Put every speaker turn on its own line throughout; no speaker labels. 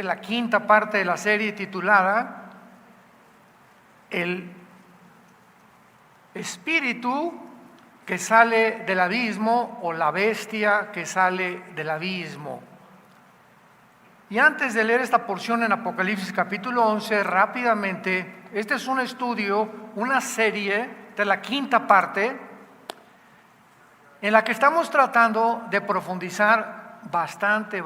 la quinta parte de la serie titulada El espíritu que sale del abismo o la bestia que sale del abismo. Y antes de leer esta porción en Apocalipsis capítulo 11, rápidamente, este es un estudio, una serie de la quinta parte, en la que estamos tratando de profundizar bastante,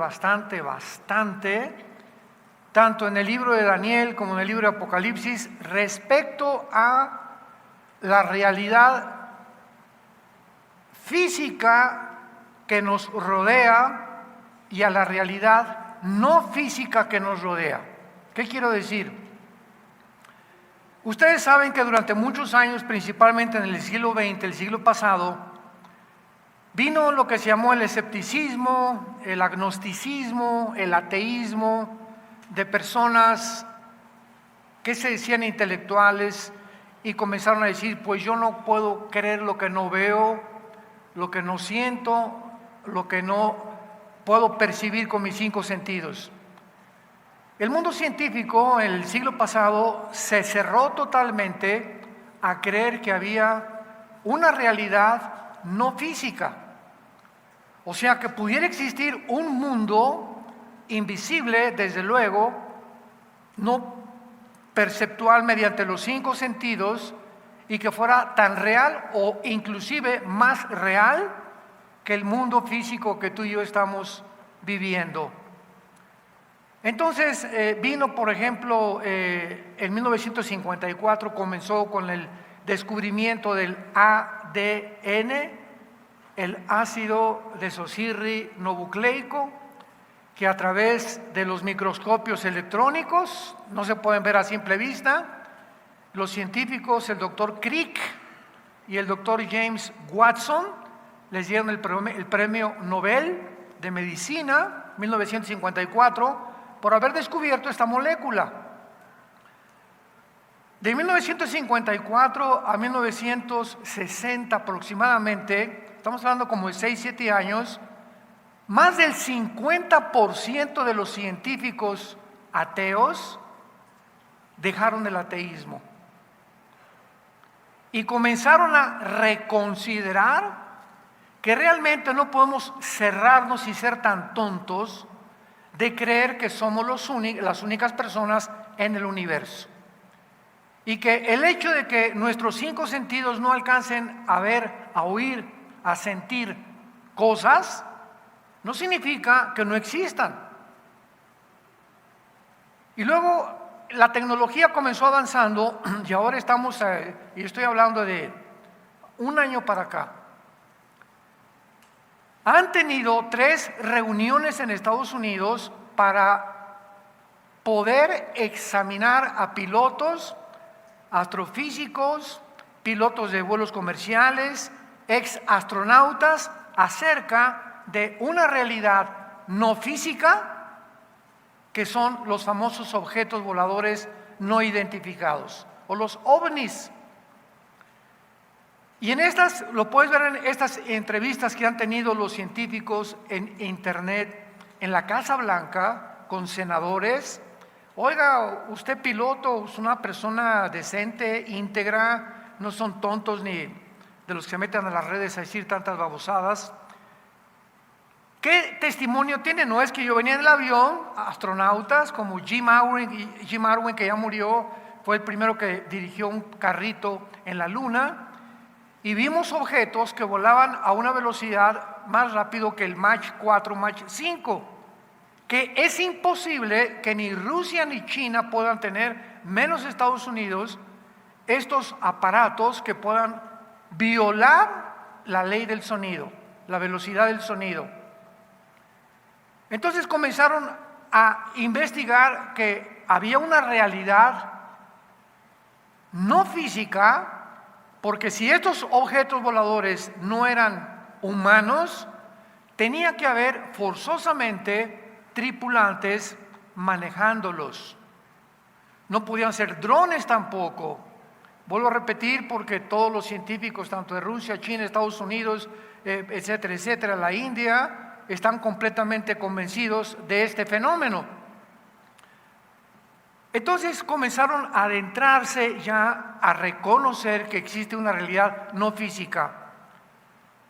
tanto en el libro de Daniel como en el libro de Apocalipsis, respecto a la realidad física que nos rodea y a la realidad no física que nos rodea. ¿Qué quiero decir? Ustedes saben que durante muchos años, principalmente en el siglo XX, el siglo pasado, vino lo que se llamó el escepticismo, el agnosticismo, el ateísmo, de personas que se decían intelectuales y comenzaron a decir, pues yo no puedo creer lo que no veo, lo que no siento, lo que no puedo percibir con mis cinco sentidos. El mundo científico en el siglo pasado se cerró totalmente a creer que había una realidad no física. O sea, que pudiera existir un mundo invisible, desde luego, no perceptual mediante los cinco sentidos, y que fuera tan real o inclusive más real que el mundo físico que tú y yo estamos viviendo. Entonces vino, por ejemplo, en 1954 comenzó con el descubrimiento del ADN, el ácido desoxirribonucleico, que a través de los microscopios electrónicos, no se pueden ver a simple vista, los científicos, el doctor Crick y el doctor James Watson, les dieron el premio Nobel de Medicina, 1954, por haber descubierto esta molécula. De 1954 a 1960 aproximadamente, estamos hablando como de 6-7 años, más del 50% de los científicos ateos dejaron el ateísmo y comenzaron a reconsiderar que realmente no podemos cerrarnos y ser tan tontos de creer que somos las únicas personas en el universo. Y que el hecho de que nuestros cinco sentidos no alcancen a ver, a oír, a sentir cosas, no significa que no existan. Y luego la tecnología comenzó avanzando y ahora estamos, y estoy hablando de un año para acá, han tenido 3 reuniones en Estados Unidos para poder examinar a pilotos, astrofísicos, pilotos de vuelos comerciales, ex astronautas, acerca de una realidad no física, que son los famosos objetos voladores no identificados, o los ovnis. Y en estas, lo puedes ver en estas entrevistas que han tenido los científicos en internet, en la Casa Blanca, con senadores. Oiga, usted piloto, es una persona decente, íntegra, no son tontos ni de los que se meten a las redes a decir tantas babosadas. ¿Qué testimonio tiene? No es que yo venía en el avión, astronautas como Jim Irwin, que ya murió, fue el primero que dirigió un carrito en la luna, y vimos objetos que volaban a una velocidad más rápido que el Mach 4, Mach 5, que es imposible que ni Rusia ni China puedan tener, menos Estados Unidos, estos aparatos que puedan violar la ley del sonido, la velocidad del sonido. Entonces comenzaron a investigar que había una realidad no física, porque si estos objetos voladores no eran humanos, tenía que haber forzosamente tripulantes manejándolos. No podían ser drones tampoco. Vuelvo a repetir, porque todos los científicos, tanto de Rusia, China, Estados Unidos, etcétera, etcétera, la India, están completamente convencidos de este fenómeno. Entonces comenzaron a adentrarse ya a reconocer que existe una realidad no física.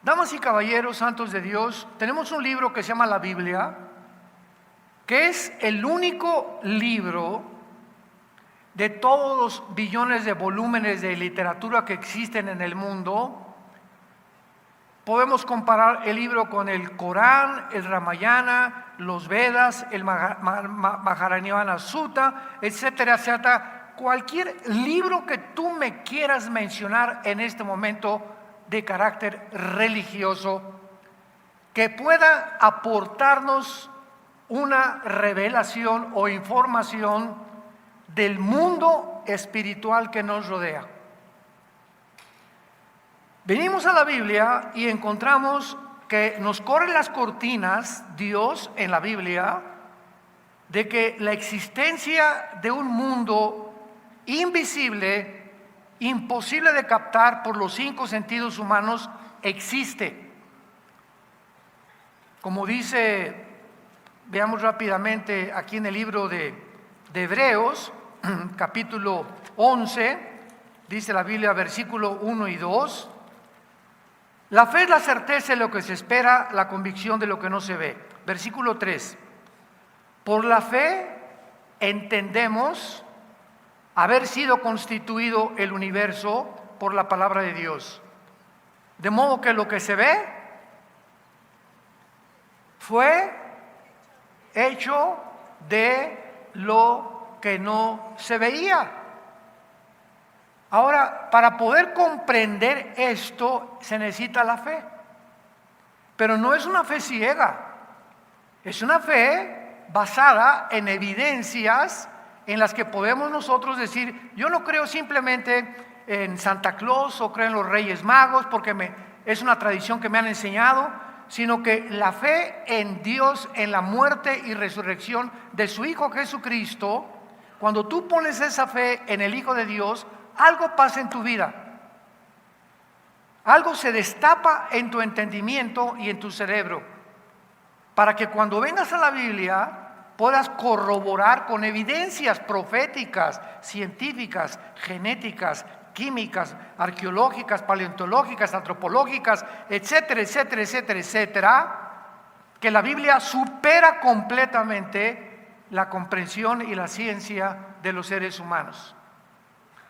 Damas y caballeros, santos de Dios, tenemos un libro que se llama la Biblia, que es el único libro de todos los billones de volúmenes de literatura que existen en el mundo. Podemos comparar el libro con el Corán, el Ramayana, los Vedas, el Mahabharata Sutta, etcétera, etcétera. Cualquier libro que tú me quieras mencionar en este momento de carácter religioso que pueda aportarnos una revelación o información del mundo espiritual que nos rodea. Venimos a la Biblia y encontramos que nos corren las cortinas, Dios en la Biblia, de que la existencia de un mundo invisible, imposible de captar por los 5 sentidos humanos, existe. Como dice, veamos rápidamente aquí en el libro de Hebreos, capítulo 11, dice la Biblia, versículo 1 y 2. La fe es la certeza de lo que se espera, la convicción de lo que no se ve. Versículo 3. Por la fe entendemos haber sido constituido el universo por la palabra de Dios. De modo que lo que se ve fue hecho de lo que no se veía. Ahora, para poder comprender esto se necesita la fe, pero no es una fe ciega, es una fe basada en evidencias en las que podemos nosotros decir, yo no creo simplemente en Santa Claus o creo en los Reyes Magos porque es una tradición que me han enseñado, sino que la fe en Dios, en la muerte y resurrección de su Hijo Jesucristo, cuando tú pones esa fe en el Hijo de Dios, algo pasa en tu vida, algo se destapa en tu entendimiento y en tu cerebro, para que cuando vengas a la Biblia puedas corroborar con evidencias proféticas, científicas, genéticas, químicas, arqueológicas, paleontológicas, antropológicas, etcétera, etcétera, etcétera, etcétera, que la Biblia supera completamente la comprensión y la ciencia de los seres humanos.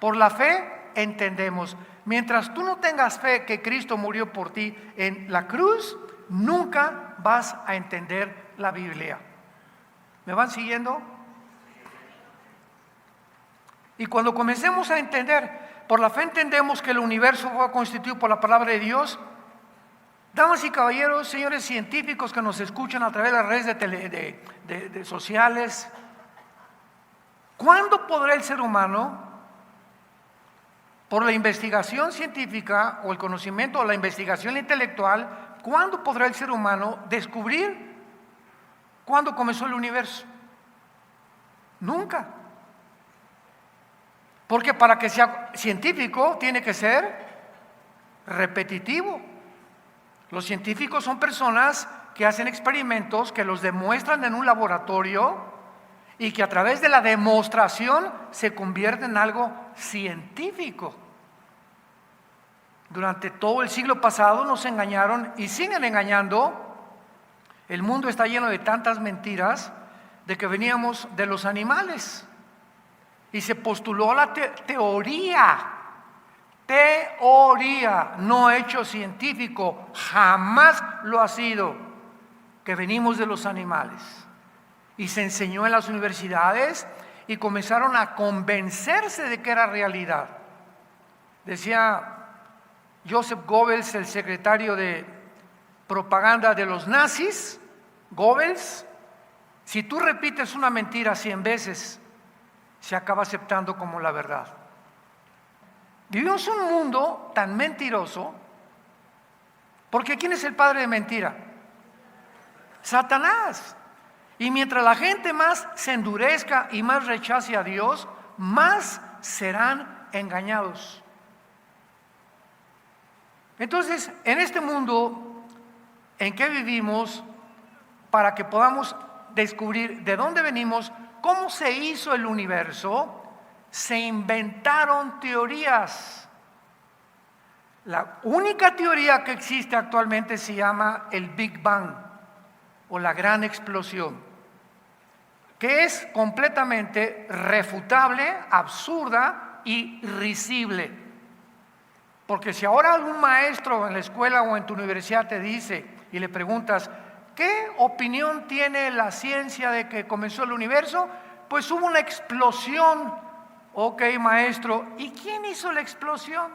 Por la fe entendemos. Mientras tú no tengas fe que Cristo murió por ti en la cruz, nunca vas a entender la Biblia. ¿Me van siguiendo? Y cuando comencemos a entender, por la fe entendemos que el universo fue constituido por la palabra de Dios. Damas y caballeros, señores científicos que nos escuchan a través de las redes de sociales, ¿cuándo podrá el ser humano, por la investigación científica o el conocimiento o la investigación intelectual, cuándo podrá el ser humano descubrir cuándo comenzó el universo? Nunca. Porque para que sea científico tiene que ser repetitivo. Los científicos son personas que hacen experimentos, que los demuestran en un laboratorio y que a través de la demostración se convierten en algo científico. Durante todo el siglo pasado nos engañaron y siguen engañando. El mundo está lleno de tantas mentiras de que veníamos de los animales. Y se postuló la teoría, no hecho científico, jamás lo ha sido, que venimos de los animales. Y se enseñó en las universidades y comenzaron a convencerse de que era realidad. Decía Joseph Goebbels, el secretario de propaganda de los nazis, Goebbels, si tú repites una mentira 100 veces, se acaba aceptando como la verdad. Vivimos un mundo tan mentiroso, porque ¿quién es el padre de mentira? Satanás. Y mientras la gente más se endurezca y más rechace a Dios, más serán engañados. Entonces, en este mundo en que vivimos, para que podamos descubrir de dónde venimos, cómo se hizo el universo, se inventaron teorías. La única teoría que existe actualmente se llama el Big Bang o la gran explosión, que es completamente refutable, absurda y risible. Porque si ahora algún maestro en la escuela o en tu universidad te dice y le preguntas, ¿qué opinión tiene la ciencia de que comenzó el universo? Pues hubo una explosión. Ok, maestro, ¿y quién hizo la explosión?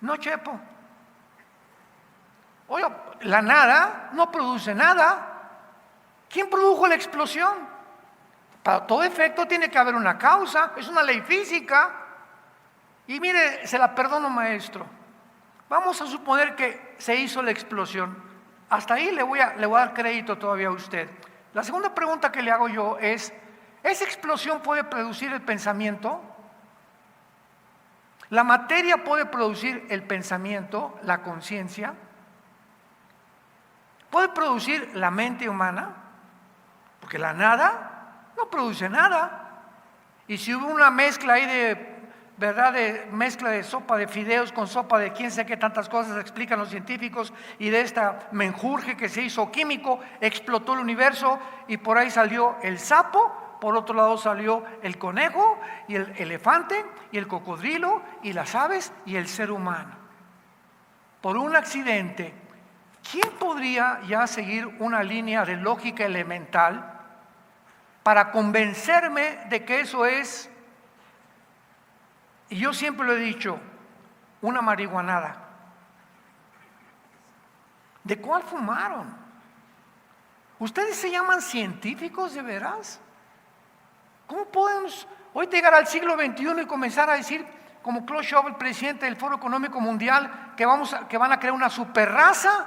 No, chepo. Oiga, la nada no produce nada. ¿Quién produjo la explosión? Para todo efecto tiene que haber una causa, es una ley física. Y mire, se la perdono, maestro. Vamos a suponer que se hizo la explosión. Hasta ahí le voy a dar crédito todavía a usted. La segunda pregunta que le hago yo es, ¿esa explosión puede producir el pensamiento? ¿La materia puede producir el pensamiento, la conciencia? ¿Puede producir la mente humana? Porque la nada no produce nada. Y si hubo una mezcla ahí de mezcla de sopa de fideos con sopa de quién sé qué tantas cosas explican los científicos, y de esta menjurje que se hizo químico, explotó el universo y por ahí salió el sapo, por otro lado salió el conejo y el elefante y el cocodrilo y las aves y el ser humano. Por un accidente, ¿quién podría ya seguir una línea de lógica elemental para convencerme de que eso es? Y yo siempre lo he dicho, una marihuanada. ¿De cuál fumaron? ¿Ustedes se llaman científicos de veras? ¿Cómo podemos hoy llegar al siglo XXI y comenzar a decir, como Klaus Schwab, el presidente del Foro Económico Mundial, que van a crear una superraza?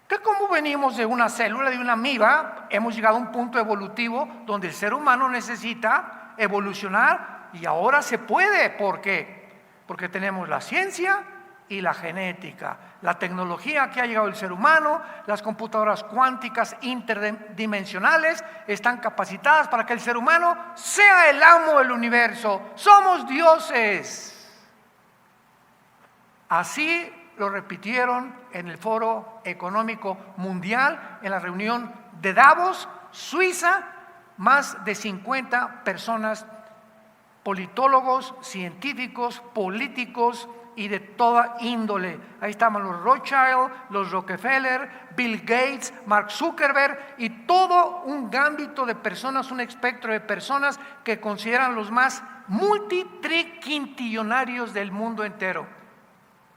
Que como venimos de una célula, de una amiba, hemos llegado a un punto evolutivo donde el ser humano necesita evolucionar. Y ahora se puede, ¿por qué? Porque tenemos la ciencia y la genética, la tecnología que ha llegado al ser humano, las computadoras cuánticas interdimensionales están capacitadas para que el ser humano sea el amo del universo. Somos dioses. Así lo repitieron en el Foro Económico Mundial, en la reunión de Davos, Suiza, más de 50 personas, politólogos, científicos, políticos y de toda índole. Ahí estaban los Rothschild, los Rockefeller, Bill Gates, Mark Zuckerberg y todo un gambito de personas, un espectro de personas que consideran los más multitriquintillonarios del mundo entero,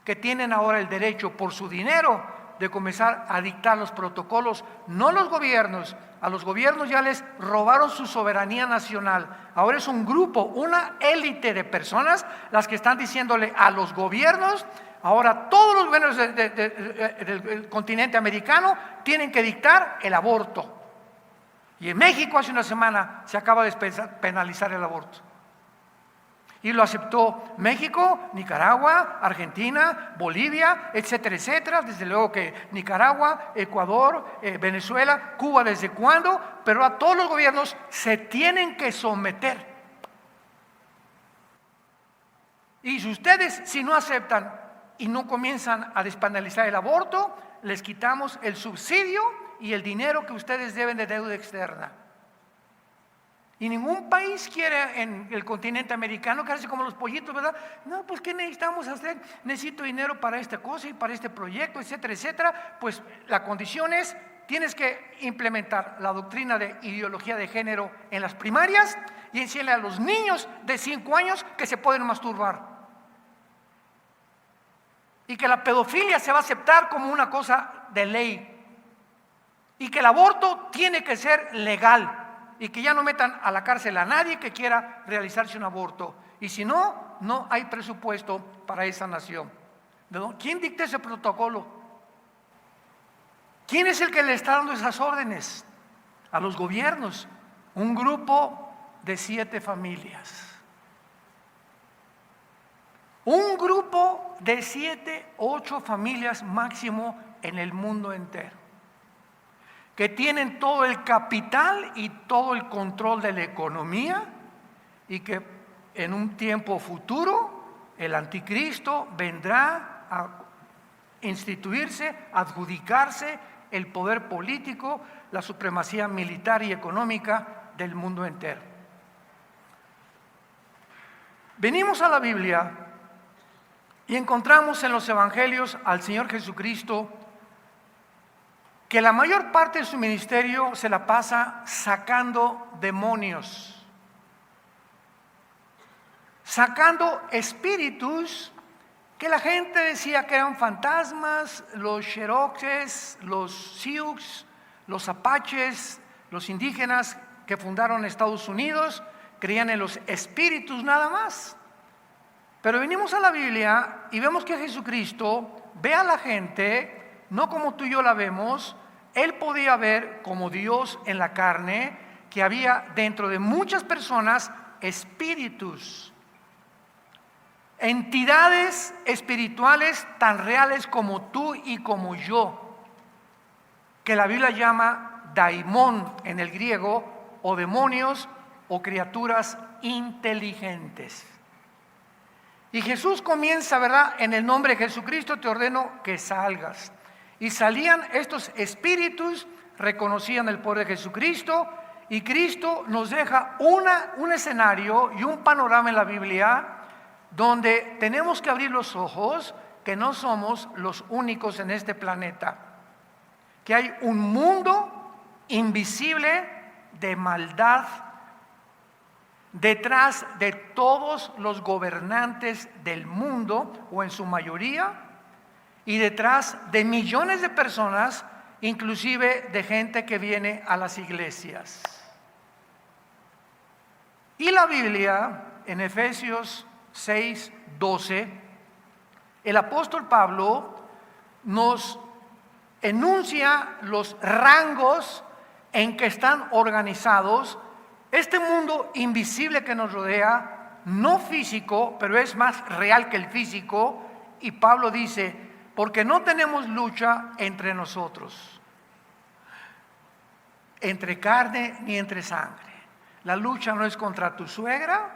que tienen ahora el derecho por su dinero de comenzar a dictar los protocolos, no los gobiernos. A los gobiernos ya les robaron su soberanía nacional. Ahora es un grupo, una élite de personas las que están diciéndole a los gobiernos, ahora todos los gobiernos del continente americano tienen que dictar el aborto. Y en México hace una semana se acaba de penalizar el aborto. Y lo aceptó México, Nicaragua, Argentina, Bolivia, etcétera, etcétera. Desde luego que Nicaragua, Ecuador, Venezuela, Cuba, ¿desde cuándo? Pero a todos los gobiernos se tienen que someter. Y si no aceptan y no comienzan a despenalizar el aborto, les quitamos el subsidio y el dinero que ustedes deben de deuda externa. Y ningún país quiere en el continente americano quedarse como los pollitos, ¿verdad? No, pues ¿qué necesitamos hacer? Necesito dinero para esta cosa y para este proyecto, etcétera, etcétera. Pues la condición es, tienes que implementar la doctrina de ideología de género en las primarias y enseñarle a los niños de 5 años que se pueden masturbar. Y que la pedofilia se va a aceptar como una cosa de ley. Y que el aborto tiene que ser legal. Y que ya no metan a la cárcel a nadie que quiera realizarse un aborto. Y si no, no hay presupuesto para esa nación. ¿Quién dicta ese protocolo? ¿Quién es el que le está dando esas órdenes? A los gobiernos. Un grupo de 7 familias. Un grupo de 7, 8 familias máximo en el mundo entero. que tienen todo el capital y todo el control de la economía, y que en un tiempo futuro el anticristo vendrá a instituirse, adjudicarse el poder político, la supremacía militar y económica del mundo entero. Venimos a la Biblia y encontramos en los evangelios al Señor Jesucristo que la mayor parte de su ministerio se la pasa sacando demonios, sacando espíritus que la gente decía que eran fantasmas, los Cherokees, los Sioux, los Apaches, los indígenas que fundaron Estados Unidos, creían en los espíritus nada más. Pero venimos a la Biblia y vemos que Jesucristo ve a la gente no como tú y yo la vemos. Él podía ver como Dios en la carne que había dentro de muchas personas espíritus, entidades espirituales tan reales como tú y como yo, que la Biblia llama daimón en el griego, o demonios, o criaturas inteligentes. Y Jesús comienza, ¿verdad? En el nombre de Jesucristo te ordeno que salgas. Y salían estos espíritus, reconocían el poder de Jesucristo, y Cristo nos deja un escenario y un panorama en la Biblia donde tenemos que abrir los ojos, que no somos los únicos en este planeta, que hay un mundo invisible de maldad detrás de todos los gobernantes del mundo, o en su mayoría, y detrás de millones de personas, inclusive de gente que viene a las iglesias. Y la Biblia, en Efesios 6:12, el apóstol Pablo nos enuncia los rangos en que están organizados este mundo invisible que nos rodea, no físico, pero es más real que el físico. Y Pablo dice, porque no tenemos lucha entre nosotros, entre carne ni entre sangre. La lucha no es contra tu suegra,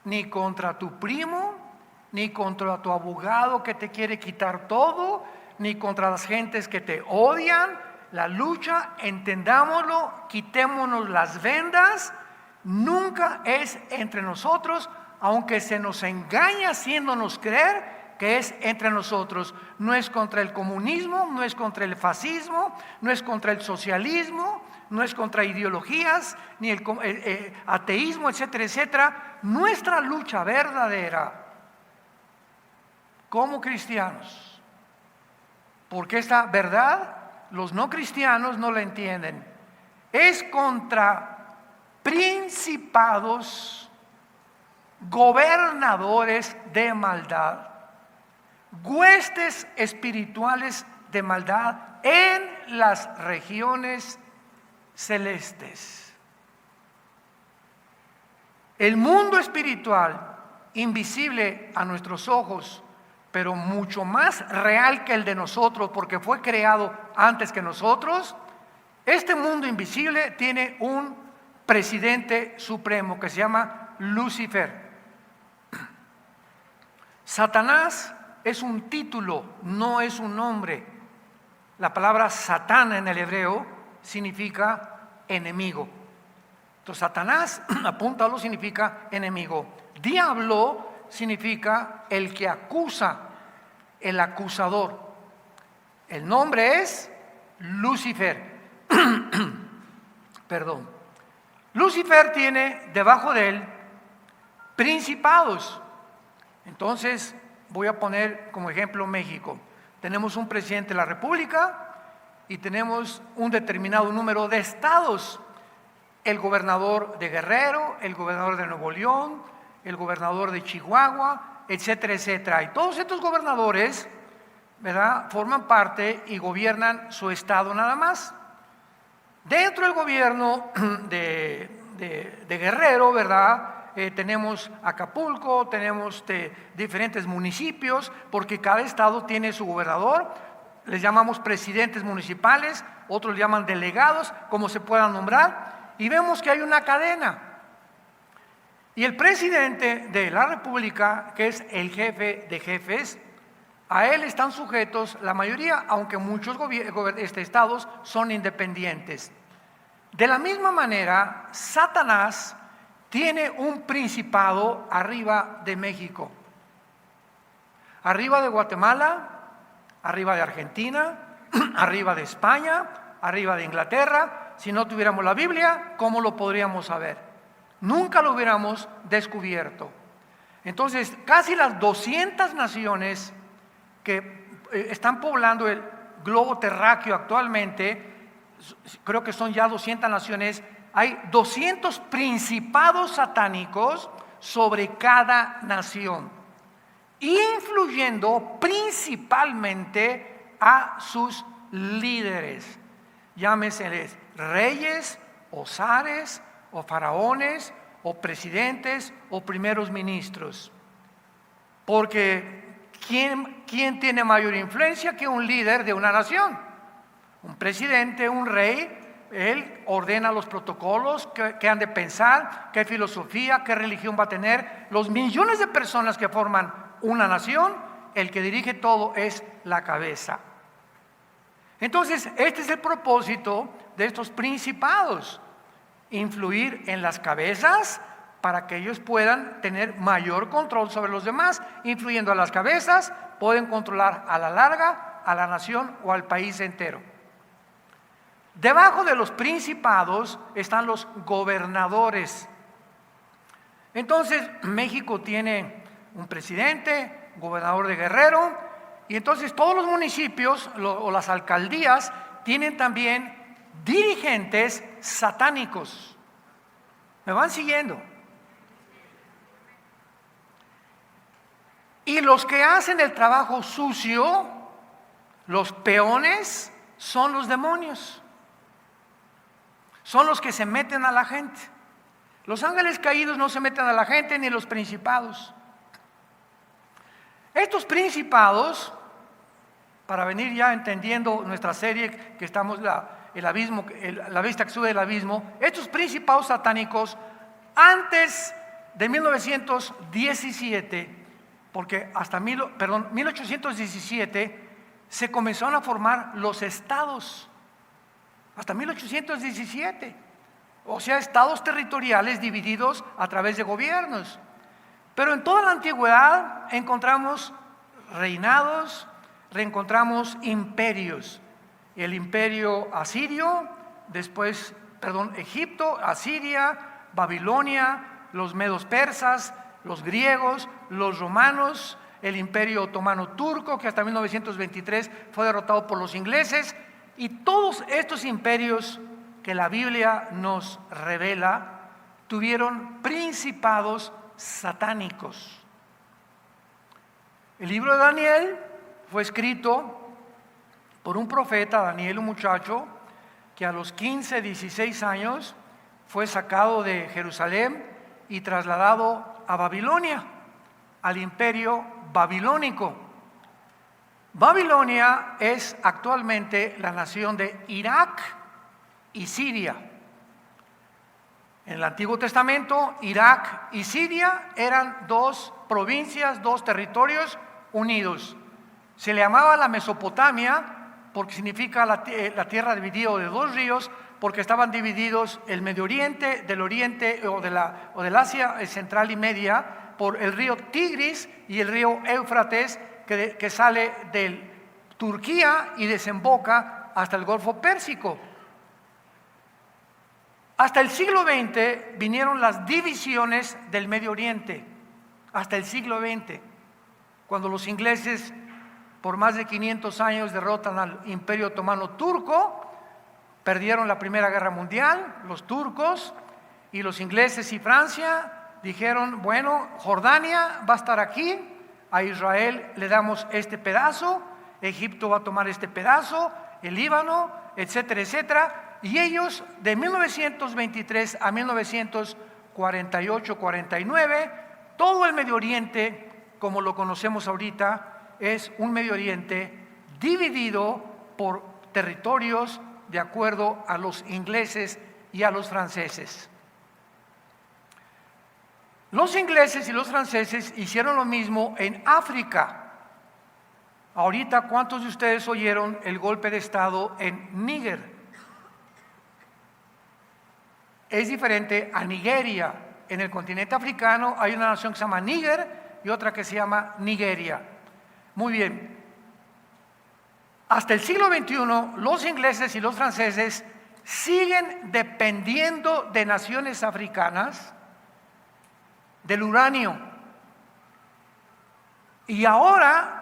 ni contra tu primo, ni contra tu abogado que te quiere quitar todo, ni contra las gentes que te odian. La lucha, entendámoslo, quitémonos las vendas, nunca es entre nosotros, aunque se nos engaña haciéndonos creer que es entre nosotros. No es contra el comunismo, no es contra el fascismo, no es contra el socialismo, no es contra ideologías, ni el ateísmo, etcétera, etcétera. Nuestra lucha verdadera como cristianos, porque esta verdad los no cristianos no la entienden, es contra principados, gobernadores de maldad, huestes espirituales de maldad en las regiones celestes. El mundo espiritual, invisible a nuestros ojos, pero mucho más real que el de nosotros, porque fue creado antes que nosotros. Este mundo invisible tiene un presidente supremo que se llama Lucifer. Satanás es un título, no es un nombre. La palabra Satán en el hebreo significa enemigo. Entonces Satanás, apúntalo, significa enemigo. Diablo significa el que acusa, el acusador. El nombre es Lucifer. Perdón. Lucifer tiene debajo de él principados. Entonces voy a poner como ejemplo México. Tenemos un presidente de la República y tenemos un determinado número de estados. El gobernador de Guerrero, el gobernador de Nuevo León, el gobernador de Chihuahua, etcétera, etcétera. Y todos estos gobernadores, ¿verdad?, forman parte y gobiernan su estado nada más. Dentro del gobierno de Guerrero, ¿verdad?, tenemos Acapulco, tenemos diferentes municipios, porque cada estado tiene su gobernador. les llamamos presidentes municipales, otros llaman delegados, como se puedan nombrar, y vemos que hay una cadena. Y el presidente de la República, que es el jefe de jefes, a él están sujetos la mayoría, aunque muchos estados son independientes. De la misma manera, Satanás tiene un principado arriba de México, arriba de Guatemala, arriba de Argentina, arriba de España, arriba de Inglaterra. Si no tuviéramos la Biblia, ¿cómo lo podríamos saber? Nunca lo hubiéramos descubierto. Entonces, casi las 200 naciones que están poblando el globo terráqueo actualmente, creo que son ya 200 naciones, hay 200 principados satánicos sobre cada nación, influyendo principalmente a sus líderes, llámeseles reyes o zares o faraones o presidentes o primeros ministros. Porque ¿quién tiene mayor influencia que un líder de una nación? Un presidente, un rey, él ordena los protocolos, qué han de pensar, qué filosofía, qué religión va a tener. Los millones de personas que forman una nación, el que dirige todo es la cabeza. Entonces, este es el propósito de estos principados: influir en las cabezas para que ellos puedan tener mayor control sobre los demás. Influyendo a las cabezas, pueden controlar a la larga a la nación o al país entero. Debajo de los principados están los gobernadores. Entonces, México tiene un presidente, gobernador de Guerrero, y entonces todos los municipios o las alcaldías tienen también dirigentes satánicos. ¿Me van siguiendo? Y los que hacen el trabajo sucio, los peones, son los demonios. Son los que se meten a la gente. Los ángeles caídos no se meten a la gente, ni los principados. Estos principados, para venir ya entendiendo nuestra serie que estamos, el abismo, la vista que sube del abismo, estos principados satánicos, antes de 1917, porque hasta 1817 se comenzaron a formar los estados, hasta 1817, o sea, estados territoriales divididos a través de gobiernos. Pero en toda la antigüedad encontramos reinados, reencontramos imperios. El imperio asirio, después, Egipto, Asiria, Babilonia, los medos persas, los griegos, los romanos, el imperio otomano turco, que hasta 1923 fue derrotado por los ingleses, y todos estos imperios que la Biblia nos revela tuvieron principados satánicos. El libro de Daniel fue escrito por un profeta, Daniel, un muchacho que a los 15, 16 años fue sacado de Jerusalén y trasladado a Babilonia, al imperio babilónico. Babilonia es actualmente la nación de Irak y Siria. En el Antiguo Testamento, Irak y Siria eran dos provincias, dos territorios unidos. Se le llamaba la Mesopotamia porque significa la tierra dividida de dos ríos, porque estaban divididos el Medio Oriente del Oriente o del Asia central y media por el río Tigris y el río Éufrates, que sale de Turquía y desemboca hasta el Golfo Pérsico. Hasta el siglo XX vinieron las divisiones del Medio Oriente, hasta el siglo XX, cuando los ingleses por más de 500 años derrotan al Imperio Otomano Turco, perdieron la Primera Guerra Mundial, los turcos, y los ingleses y Francia dijeron, bueno, Jordania va a estar aquí, a Israel le damos este pedazo, Egipto va a tomar este pedazo, el Líbano, etcétera, etcétera. Y ellos de 1923 a 1948-49, todo el Medio Oriente, como lo conocemos ahorita, es un Medio Oriente dividido por territorios de acuerdo a los ingleses y a los franceses. Los ingleses y los franceses hicieron lo mismo en África. Ahorita, ¿cuántos de ustedes oyeron el golpe de Estado en Níger? Es diferente a Nigeria. En el continente africano hay una nación que se llama Níger y otra que se llama Nigeria. Muy bien. Hasta el siglo XXI, los ingleses y los franceses siguen dependiendo de naciones africanas del uranio. Y ahora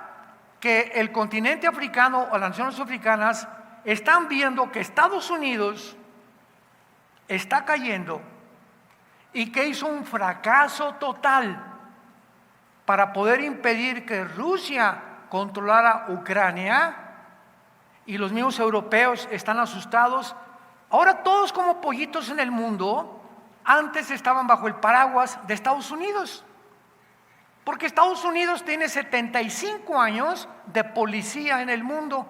que el continente africano o las naciones africanas están viendo que Estados Unidos está cayendo y que hizo un fracaso total para poder impedir que Rusia controlara Ucrania, y los mismos europeos están asustados. Ahora todos como pollitos en el mundo, antes estaban bajo el paraguas de Estados Unidos, porque Estados Unidos tiene 75 años de policía en el mundo,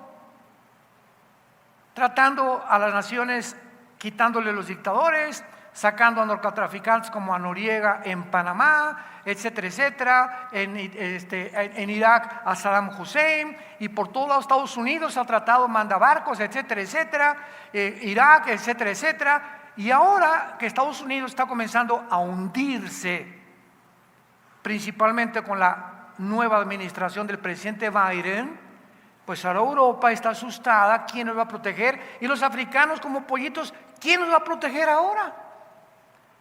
tratando a las naciones, quitándole los dictadores, sacando a narcotraficantes como a Noriega en Panamá, etcétera, etcétera, en Irak a Saddam Hussein, y por todos los Estados Unidos ha tratado mandabarcos, etcétera, etcétera, Irak, etcétera, etcétera. Y ahora que Estados Unidos está comenzando a hundirse, principalmente con la nueva administración del presidente Biden, pues ahora Europa está asustada. ¿Quién nos va a proteger? Y los africanos como pollitos, ¿quién nos va a proteger ahora?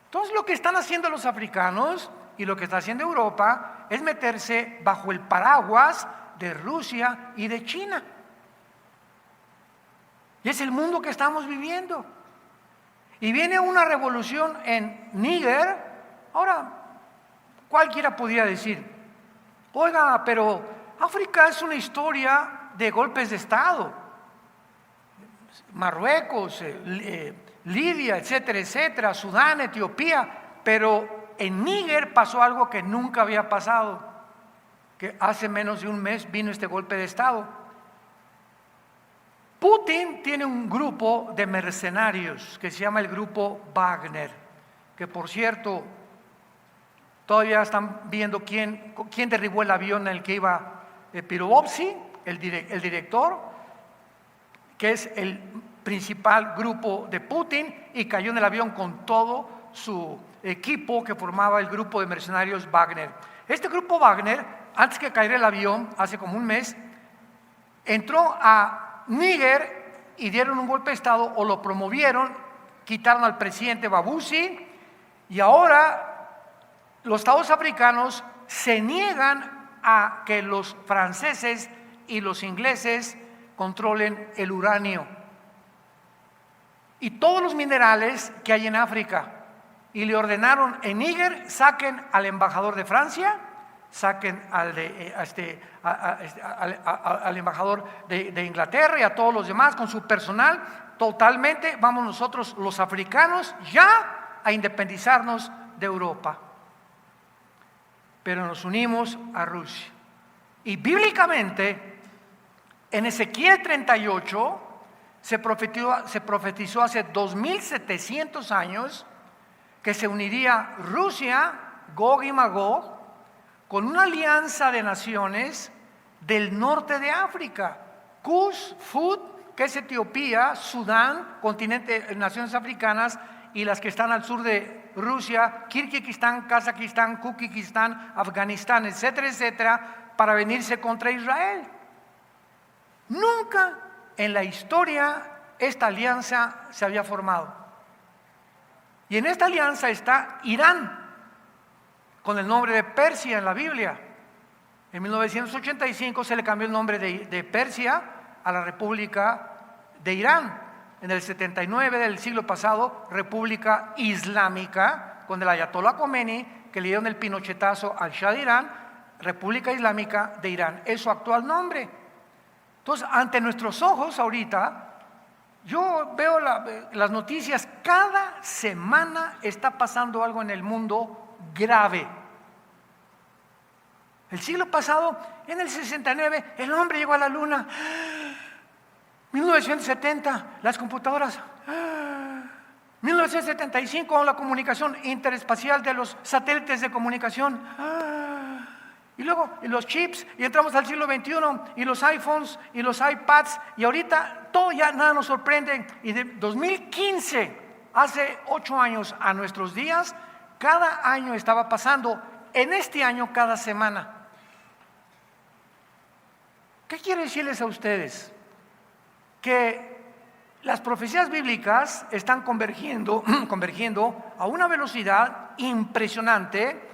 Entonces lo que están haciendo los africanos y lo que está haciendo Europa es meterse bajo el paraguas de Rusia y de China. Y es el mundo que estamos viviendo. Y viene una revolución en Níger. Ahora, cualquiera podría decir, oiga, pero África es una historia de golpes de Estado. Marruecos, Libia, etcétera, etcétera, Sudán, Etiopía, pero en Níger pasó algo que nunca había pasado, que hace menos de un mes vino este golpe de Estado. Putin tiene un grupo de mercenarios que se llama el grupo Wagner, que por cierto, todavía están viendo quién derribó el avión en el que iba Pirovovsky, el director, que es el principal grupo de Putin, y cayó en el avión con todo su equipo que formaba el grupo de mercenarios Wagner. Este grupo Wagner, antes que cayera el avión, hace como un mes, entró a Níger y dieron un golpe de Estado, o lo promovieron, quitaron al presidente Babusi, y ahora los estados africanos se niegan a que los franceses y los ingleses controlen el uranio y todos los minerales que hay en África, y le ordenaron en Níger: saquen al embajador de Francia, saquen al embajador de Inglaterra y a todos los demás con su personal. Totalmente vamos nosotros los africanos ya a independizarnos de Europa, pero nos unimos a Rusia. Y bíblicamente en Ezequiel 38 se profetizó hace 2700 años que se uniría Rusia, Gog y Magog, con una alianza de naciones del norte de África: Kush, Fud, que es Etiopía, Sudán, continente, naciones africanas, y las que están al sur de Rusia, Kirguistán, Kazajistán, Kukistán, Afganistán, etcétera, etcétera, para venirse contra Israel. Nunca en la historia esta alianza se había formado. Y en esta alianza está Irán, con el nombre de Persia en la Biblia. En 1985 se le cambió el nombre de Persia a la República de Irán. En el 79 del siglo pasado, República Islámica, con el Ayatollah Khomeini, que le dieron el pinochetazo al Shah de Irán, República Islámica de Irán, es su actual nombre. Entonces, ante nuestros ojos ahorita, yo veo las noticias, cada semana está pasando algo en el mundo grave. El siglo pasado, en el 69, el hombre llegó a la luna. 1970, las computadoras. 1975, la comunicación interespacial de los satélites de comunicación. Y luego y los chips, y entramos al siglo XXI, y los iPhones, y los iPads, y ahorita todo ya nada nos sorprende. Y de 2015, hace 8 años a nuestros días, cada año estaba pasando, en este año cada semana. ¿Qué quiero decirles a ustedes? Que las profecías bíblicas están convergiendo a una velocidad impresionante.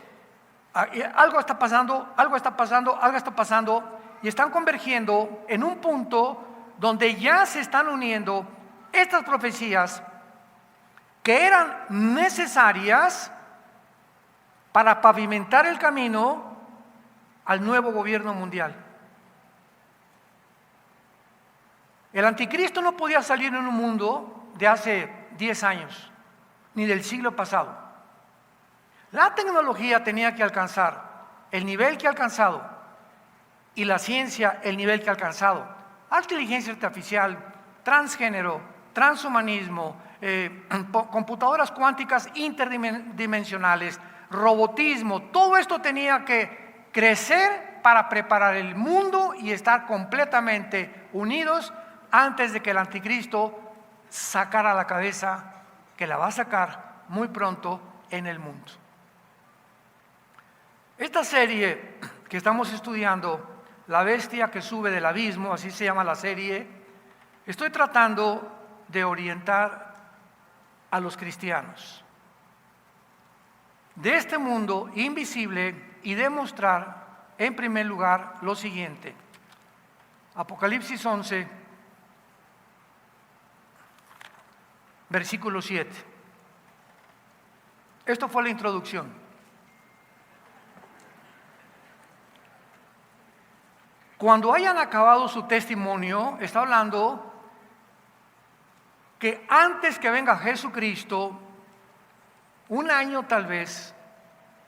Algo está pasando, y están convergiendo en un punto donde ya se están uniendo estas profecías que eran necesarias para pavimentar el camino al nuevo gobierno mundial. El anticristo no podía salir en un mundo de hace 10 años, ni del siglo pasado. La tecnología tenía que alcanzar el nivel que ha alcanzado, y la ciencia el nivel que ha alcanzado. Inteligencia artificial, transgénero, transhumanismo, computadoras cuánticas interdimensionales, robotismo, todo esto tenía que crecer para preparar el mundo y estar completamente unidos antes de que el anticristo sacara la cabeza, que la va a sacar muy pronto en el mundo. Esta serie que estamos estudiando, La bestia que sube del abismo, así se llama la serie, estoy tratando de orientar a los cristianos de este mundo invisible y demostrar en primer lugar lo siguiente. Apocalipsis 11, versículo 7. Esto fue la introducción. Cuando hayan acabado su testimonio, está hablando que antes que venga Jesucristo, un año tal vez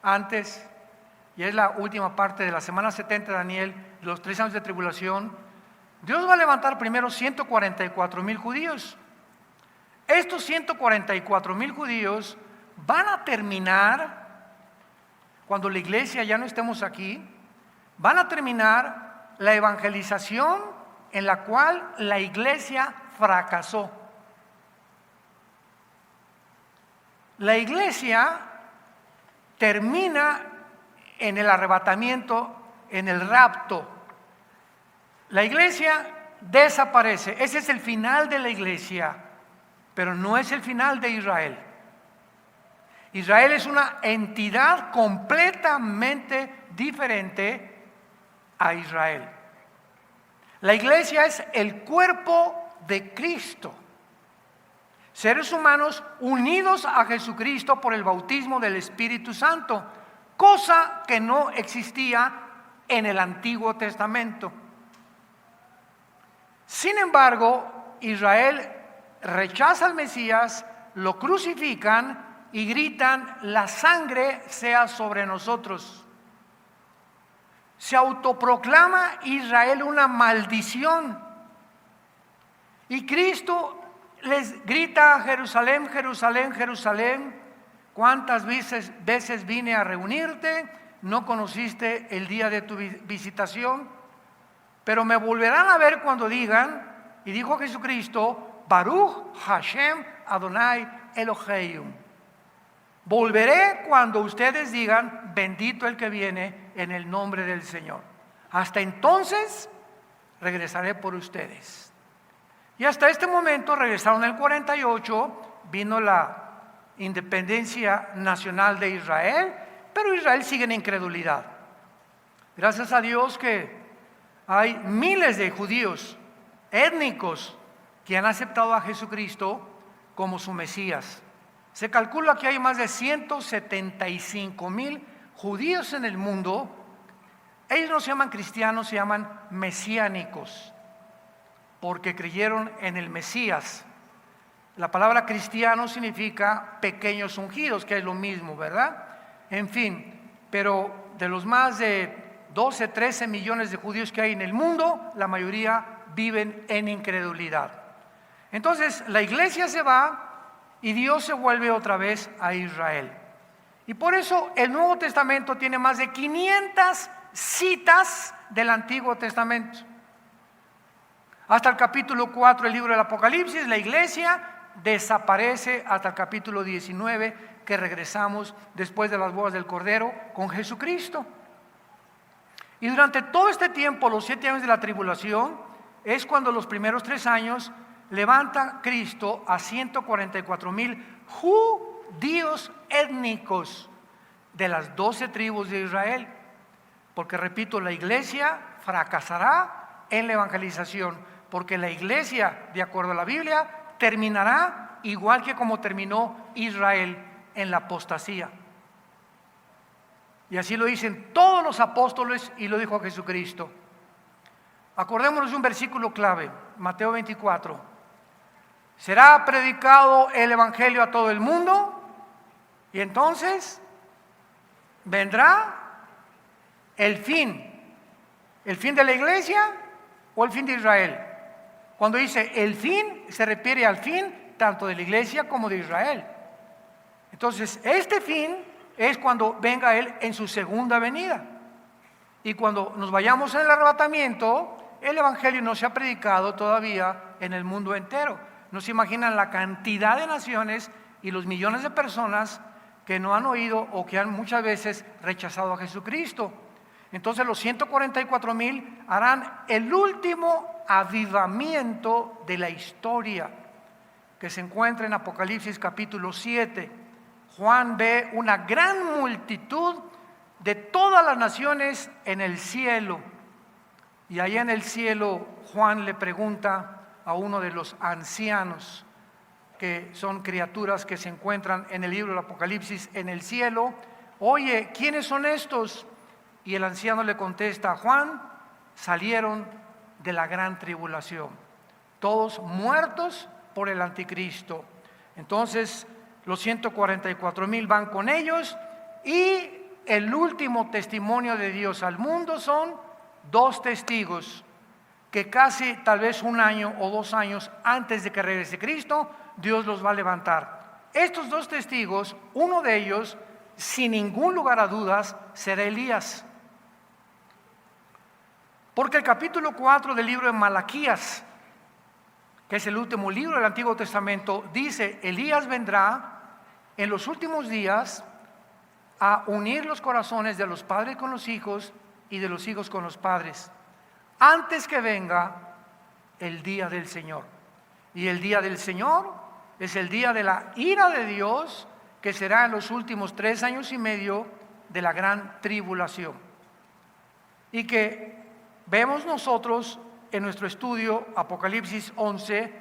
antes, y es la última parte de la semana 70 de Daniel, los 3 años de tribulación, Dios va a levantar primero 144,000 judíos. Estos 144,000 judíos van a terminar, cuando la iglesia ya no estemos aquí, van a terminar la evangelización en la cual la iglesia fracasó. La iglesia termina en el arrebatamiento, en el rapto. La iglesia desaparece. Ese es el final de la iglesia, pero no es el final de Israel. Israel es una entidad completamente diferente a Israel. La iglesia es el cuerpo de Cristo. Seres humanos unidos a Jesucristo por el bautismo del Espíritu Santo, cosa que no existía en el Antiguo Testamento. Sin embargo, Israel rechaza al Mesías, lo crucifican y gritan: la sangre sea sobre nosotros. Se autoproclama Israel una maldición. Y Cristo les grita a Jerusalén, Jerusalén, Jerusalén: ¿cuántas veces vine a reunirte? No conociste el día de tu visitación, pero me volverán a ver cuando digan, y dijo Jesucristo, Baruch Hashem Adonai Eloheinu. Volveré cuando ustedes digan, bendito el que viene en el nombre del Señor. Hasta entonces regresaré por ustedes. Y hasta este momento regresaron en el 48, vino la independencia nacional de Israel, pero Israel sigue en incredulidad. Gracias a Dios que hay miles de judíos étnicos que han aceptado a Jesucristo como su Mesías. Se calcula que hay más de 175,000 judíos en el mundo. Ellos no se llaman cristianos, se llaman mesiánicos, porque creyeron en el Mesías. La palabra cristiano significa pequeños ungidos, que es lo mismo, ¿verdad? En fin, pero de los más de 12, 13 millones de judíos que hay en el mundo, la mayoría viven en incredulidad. Entonces la iglesia se va y Dios se vuelve otra vez a Israel. Y por eso el Nuevo Testamento tiene más de 500 citas del Antiguo Testamento. Hasta el capítulo 4 del libro del Apocalipsis, la iglesia desaparece hasta el capítulo 19, que regresamos después de las bodas del Cordero con Jesucristo. Y durante todo este tiempo, los 7 años de la tribulación, es cuando los primeros 3 años levanta Cristo a 144,000 judíos étnicos de las 12 tribus de Israel. Porque repito, la iglesia fracasará en la evangelización, porque la iglesia, de acuerdo a la Biblia, terminará igual que como terminó Israel, en la apostasía. Y así lo dicen todos los apóstoles y lo dijo Jesucristo. Acordémonos de un versículo clave, Mateo 24. Será predicado el evangelio a todo el mundo y entonces vendrá el fin de la iglesia o el fin de Israel. Cuando dice el fin, se refiere al fin tanto de la iglesia como de Israel. Entonces, este fin es cuando venga Él en su segunda venida. Y cuando nos vayamos en el arrebatamiento, el evangelio no se ha predicado todavía en el mundo entero. No se imaginan la cantidad de naciones y los millones de personas que no han oído o que han muchas veces rechazado a Jesucristo. Entonces los 144,000 harán el último avivamiento de la historia, que se encuentra en Apocalipsis capítulo 7. Juan ve una gran multitud de todas las naciones en el cielo. Y allá en el cielo Juan le pregunta a uno de los ancianos, que son criaturas que se encuentran en el libro del Apocalipsis en el cielo: oye, ¿quiénes son estos? Y el anciano le contesta: Juan, salieron de la gran tribulación, todos muertos por el anticristo. Entonces los 144,000 van con ellos, y el último testimonio de Dios al mundo son 2 testigos que casi tal vez 1 año o 2 años antes de que regrese Cristo, Dios los va a levantar. Estos 2 testigos, uno de ellos, sin ningún lugar a dudas, será Elías. Porque el capítulo 4 del libro de Malaquías, que es el último libro del Antiguo Testamento, dice: Elías vendrá en los últimos días a unir los corazones de los padres con los hijos y de los hijos con los padres, antes que venga el día del Señor. Y el día del Señor es el día de la ira de Dios, que será en los últimos 3 años y medio de la gran tribulación. Y que vemos nosotros en nuestro estudio Apocalipsis 11,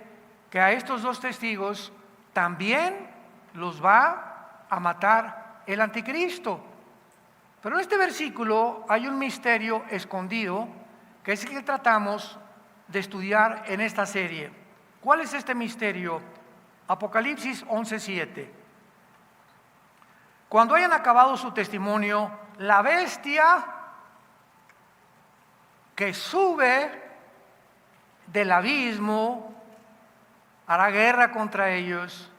que a estos 2 testigos también los va a matar el anticristo. Pero en este versículo hay un misterio escondido, que es el que tratamos de estudiar en esta serie. ¿Cuál es este misterio? Apocalipsis 11:7. Cuando hayan acabado su testimonio, la bestia que sube del abismo hará guerra contra ellos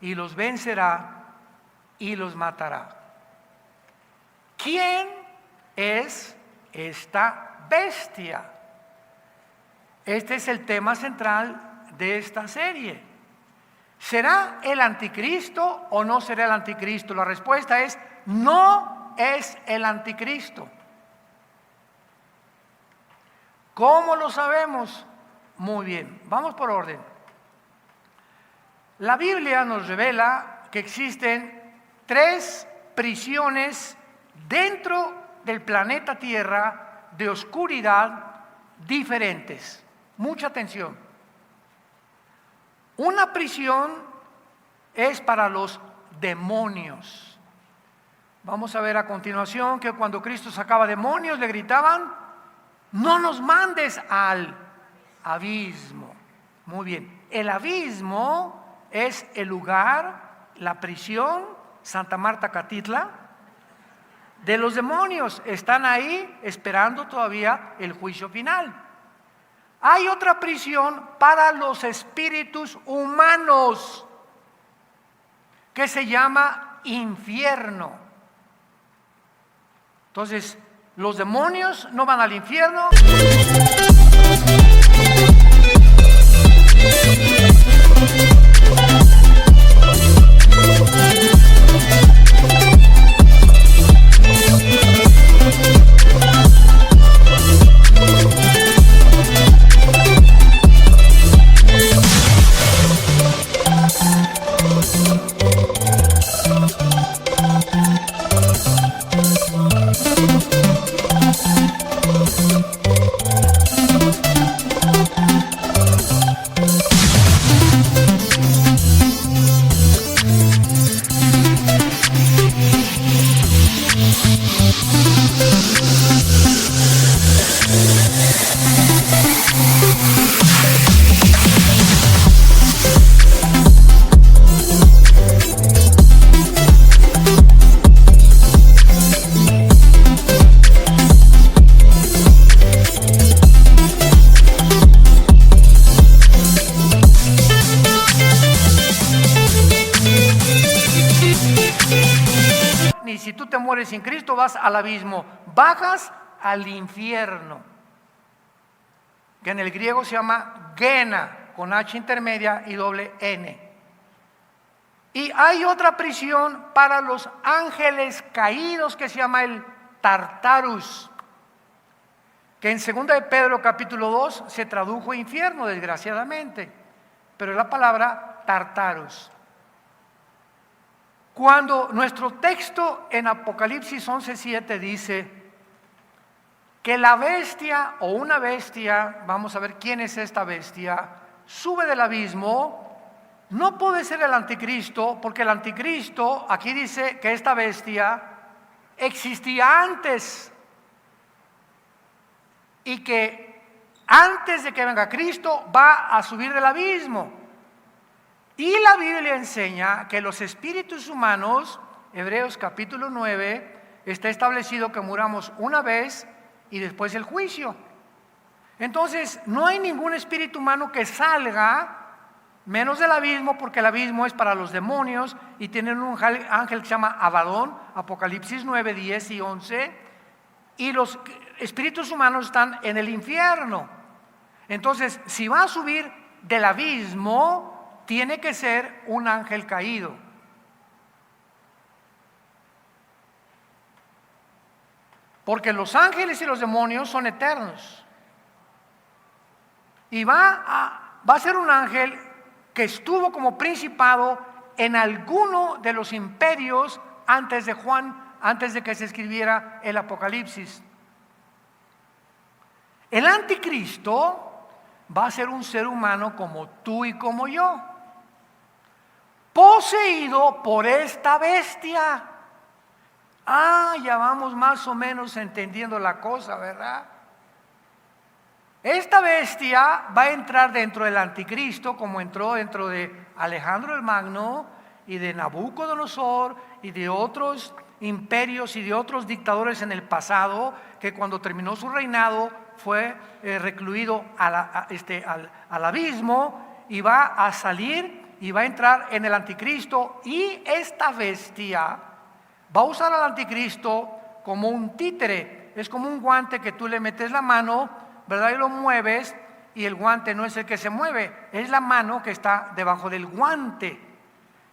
y los vencerá y los matará. ¿Quién es esta bestia? Este es el tema central de esta serie. ¿Será el anticristo o no será el anticristo? La respuesta es: no es el anticristo. ¿Cómo lo sabemos? Muy bien, vamos por orden. La Biblia nos revela que existen 3 prisiones dentro del planeta Tierra de oscuridad diferentes. Mucha atención. Una prisión es para los demonios. Vamos a ver a continuación que cuando Cristo sacaba demonios le gritaban: no nos mandes al abismo. Muy bien, el abismo es el lugar, la prisión, Santa Marta Catitla, de los demonios. Están ahí esperando todavía el juicio final. Hay otra prisión para los espíritus humanos que se llama infierno. Entonces, los demonios no van al infierno. Ni si tú te mueres sin Cristo vas al abismo, bajas al infierno, que en el griego se llama Gena, con H intermedia y doble N. Y hay otra prisión para los ángeles caídos que se llama el Tartarus, que en 2 de Pedro capítulo 2 se tradujo infierno, desgraciadamente, pero es la palabra Tartarus. Cuando nuestro texto en Apocalipsis 11:7 dice que la bestia o una bestia, vamos a ver quién es esta bestia, sube del abismo, no puede ser el anticristo, porque el anticristo, aquí dice que esta bestia existía antes y que antes de que venga Cristo va a subir del abismo. Y la Biblia enseña que los espíritus humanos, Hebreos capítulo 9, está establecido que muramos una vez y después el juicio. Entonces, no hay ningún espíritu humano que salga menos del abismo, porque el abismo es para los demonios y tienen un ángel que se llama Abadón, Apocalipsis 9, 10 y 11, y los espíritus humanos están en el infierno. Entonces, si va a subir del abismo, tiene que ser un ángel caído. Porque los ángeles y los demonios son eternos. Y va a ser un ángel que estuvo como principado en alguno de los imperios antes de Juan, antes de que se escribiera el Apocalipsis. El anticristo va a ser un ser humano como tú y como yo, poseído por esta bestia. Ya vamos más o menos entendiendo la cosa, ¿verdad? Esta bestia va a entrar dentro del anticristo, como entró dentro de Alejandro el Magno y de Nabucodonosor y de otros imperios y de otros dictadores en el pasado, que cuando terminó su reinado fue recluido al abismo, y va a salir y va a entrar en el anticristo. Y esta bestia va a usar al anticristo como un títere. Es como un guante que tú le metes la mano, ¿verdad? Y lo mueves, y el guante no es el que se mueve, es la mano que está debajo del guante.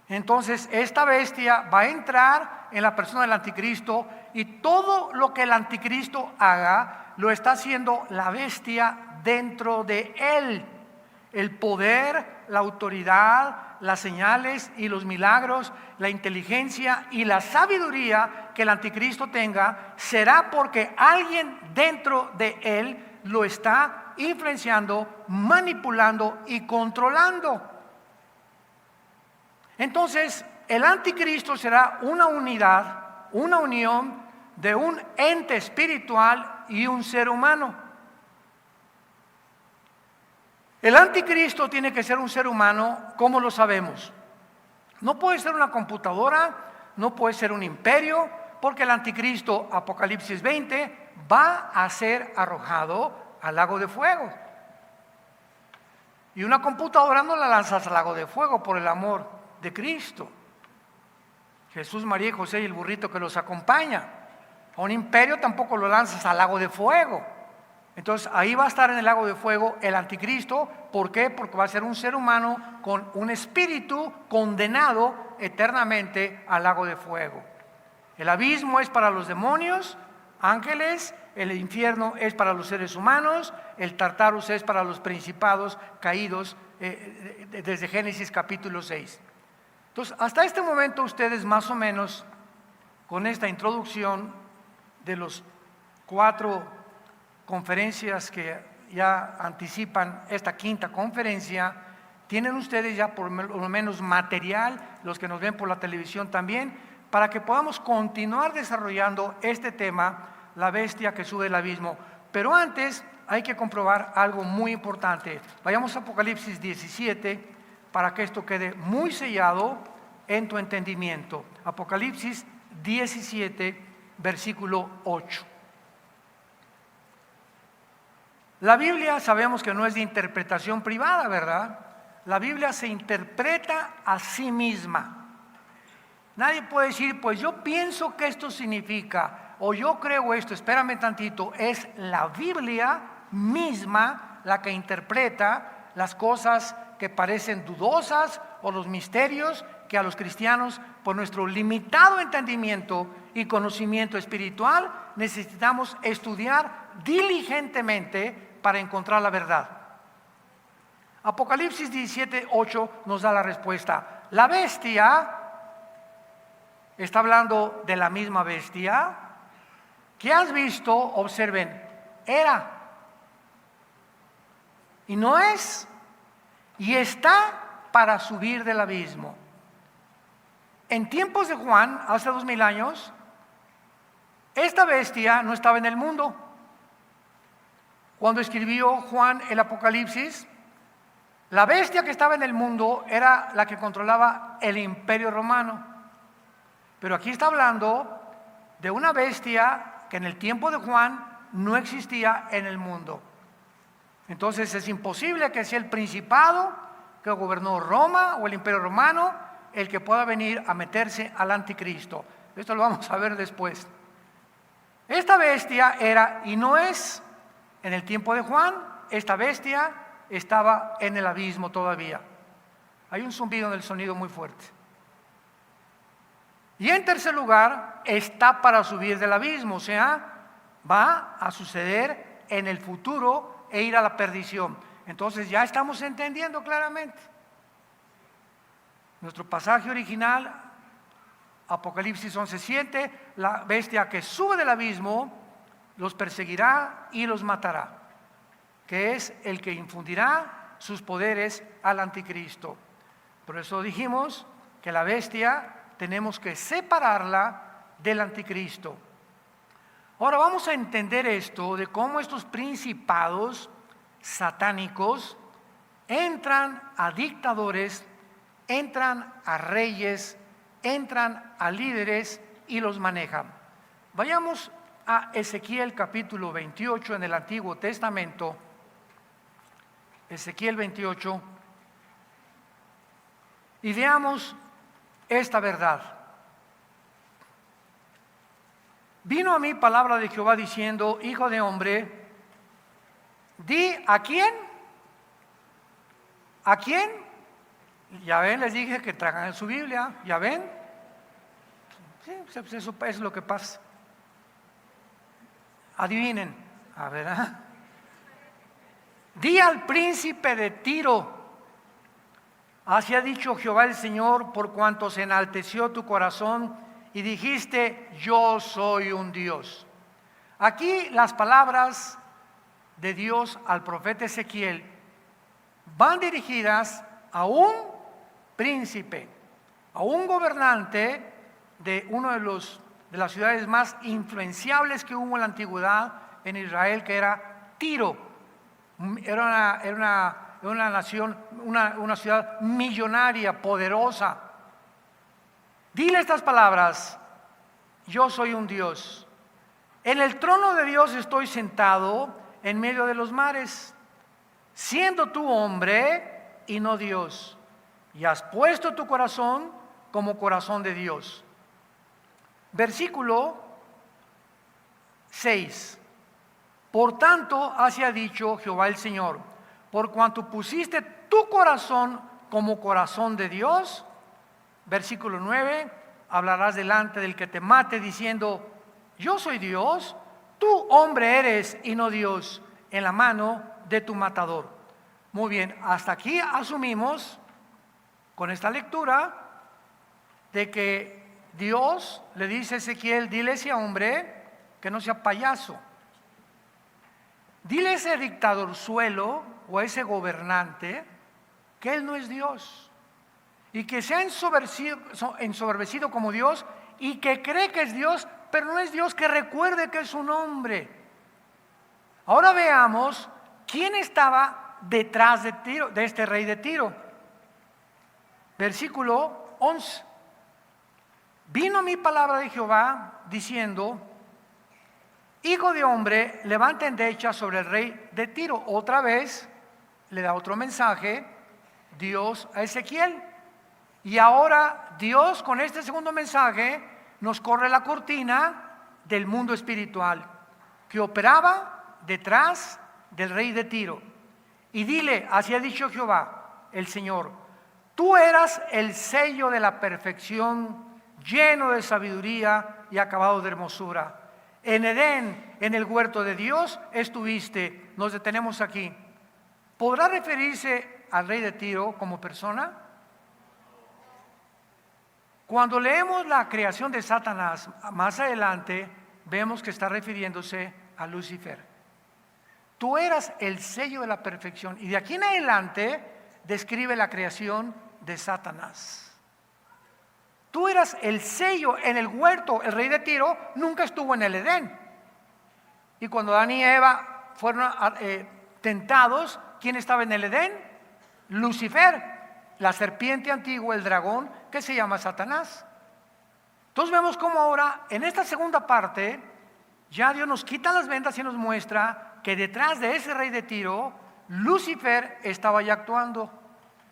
Entonces esta bestia va a entrar en la persona del anticristo, y todo lo que el anticristo haga lo está haciendo la bestia dentro de él. El poder, la autoridad, las señales y los milagros, la inteligencia y la sabiduría que el anticristo tenga, será porque alguien dentro de él lo está influenciando, manipulando y controlando. Entonces, el anticristo será una unidad, una unión de un ente espiritual y un ser humano. El anticristo tiene que ser un ser humano. ¿Cómo lo sabemos? No puede ser una computadora, no puede ser un imperio, porque el anticristo, Apocalipsis 20, va a ser arrojado al lago de fuego. Y una computadora no la lanzas al lago de fuego, por el amor de Cristo. Jesús, María y José y el burrito que los acompaña. A un imperio tampoco lo lanzas al lago de fuego. Entonces ahí va a estar en el lago de fuego el anticristo. ¿Por qué? Porque va a ser un ser humano con un espíritu condenado eternamente al lago de fuego. El abismo es para los demonios, ángeles, el infierno es para los seres humanos, el Tartarus es para los principados caídos desde Génesis capítulo 6. Entonces, hasta este momento ustedes más o menos, con esta introducción de los 4 conferencias que ya anticipan esta quinta conferencia, tienen ustedes ya por lo menos material, los que nos ven por la televisión también, para que podamos continuar desarrollando este tema, la bestia que sube del abismo. Pero antes hay que comprobar algo muy importante. Vayamos a Apocalipsis 17 para que esto quede muy sellado en tu entendimiento. Apocalipsis 17, versículo 8. La Biblia sabemos que no es de interpretación privada, ¿verdad? La Biblia se interpreta a sí misma. Nadie puede decir, pues yo pienso que esto significa, o yo creo esto. Espérame tantito, es la Biblia misma la que interpreta las cosas que parecen dudosas o los misterios que a los cristianos, por nuestro limitado entendimiento y conocimiento espiritual, necesitamos estudiar diligentemente para encontrar la verdad. Apocalipsis 17, 8 nos da la respuesta. La bestia, está hablando de la misma bestia que has visto, observen, era y no es, y está para subir del abismo. En tiempos de Juan, hace 2000 años, esta bestia no estaba en el mundo. Cuando escribió Juan el Apocalipsis, la bestia que estaba en el mundo era la que controlaba el imperio romano. Pero aquí está hablando de una bestia que en el tiempo de Juan no existía en el mundo. Entonces es imposible que sea el principado que gobernó Roma o el imperio romano el que pueda venir a meterse al anticristo. Esto lo vamos a ver después. Esta bestia era y no es en el tiempo de Juan. Esta bestia estaba en el abismo todavía. Hay un zumbido en el sonido muy fuerte. Y en tercer lugar, está para subir del abismo, o sea, va a suceder en el futuro e ir a la perdición. Entonces ya estamos entendiendo claramente. Nuestro pasaje original, Apocalipsis 11:7, la bestia que sube del abismo los perseguirá y los matará, que es el que infundirá sus poderes al anticristo. Por eso dijimos que la bestia tenemos que separarla del anticristo. Ahora vamos a entender esto de cómo estos principados satánicos entran a dictadores, entran a reyes, entran a líderes y los manejan. Vayamos a Ezequiel capítulo 28 en el Antiguo Testamento. Ezequiel 28 y veamos esta verdad. Vino a mí palabra de Jehová diciendo: hijo de hombre, di ¿a quién? ¿A quién? Ya ven, les dije que traigan su Biblia. ¿Ya ven? Sí, eso es lo que pasa. Adivinen. A ver, di al príncipe de Tiro: así ha dicho Jehová el Señor, por cuanto se enalteció tu corazón y dijiste, yo soy un Dios. Aquí las palabras de Dios al profeta Ezequiel van dirigidas a un príncipe, a un gobernante de una de las ciudades más influenciables que hubo en la antigüedad en Israel, que era Tiro. Era una nación, una ciudad millonaria, poderosa. Dile estas palabras: yo soy un Dios. En el trono de Dios estoy sentado en medio de los mares. siendo tú hombre y no Dios, y has puesto tu corazón como corazón de Dios. Versículo 6. Por tanto, así ha dicho Jehová el Señor, por cuanto pusiste tu corazón como corazón de Dios. Versículo 9, hablarás delante del que te mate diciendo, yo soy Dios, tú hombre eres y no Dios, en la mano de tu matador. Muy bien, hasta aquí asumimos con esta lectura de que Dios le dice a Ezequiel, dile a ese hombre que no sea payaso. Dile a ese dictadorzuelo o a ese gobernante que él no es Dios y que se ha ensoberbecido como Dios y que cree que es Dios, pero no es Dios, que recuerde que es un hombre. Ahora veamos quién estaba detrás de Tiro, de este rey de Tiro. Versículo 11. Vino mi palabra de Jehová diciendo, hijo de hombre, levanta endecha sobre el rey de Tiro. Otra vez le da otro mensaje Dios a Ezequiel. Y ahora Dios con este segundo mensaje nos corre la cortina del mundo espiritual que operaba detrás del rey de Tiro. Y dile, así ha dicho Jehová, el Señor, tú eras el sello de la perfección, lleno de sabiduría y acabado de hermosura. En Edén, en el huerto de Dios, estuviste. Nos detenemos aquí. ¿Podrá referirse al rey de Tiro como persona? Cuando leemos la creación de Satanás, más adelante, vemos que está refiriéndose a Lucifer. Tú eras el sello de la perfección. Y de aquí en adelante, describe la creación de Satanás. Tú eras el sello en el huerto. El rey de Tiro nunca estuvo en el Edén. Y cuando Adán y Eva fueron tentados, ¿quién estaba en el Edén? Lucifer, la serpiente antigua, el dragón, que se llama Satanás. Entonces vemos cómo ahora, en esta segunda parte, ya Dios nos quita las vendas y nos muestra que detrás de ese rey de Tiro, Lucifer estaba ya actuando.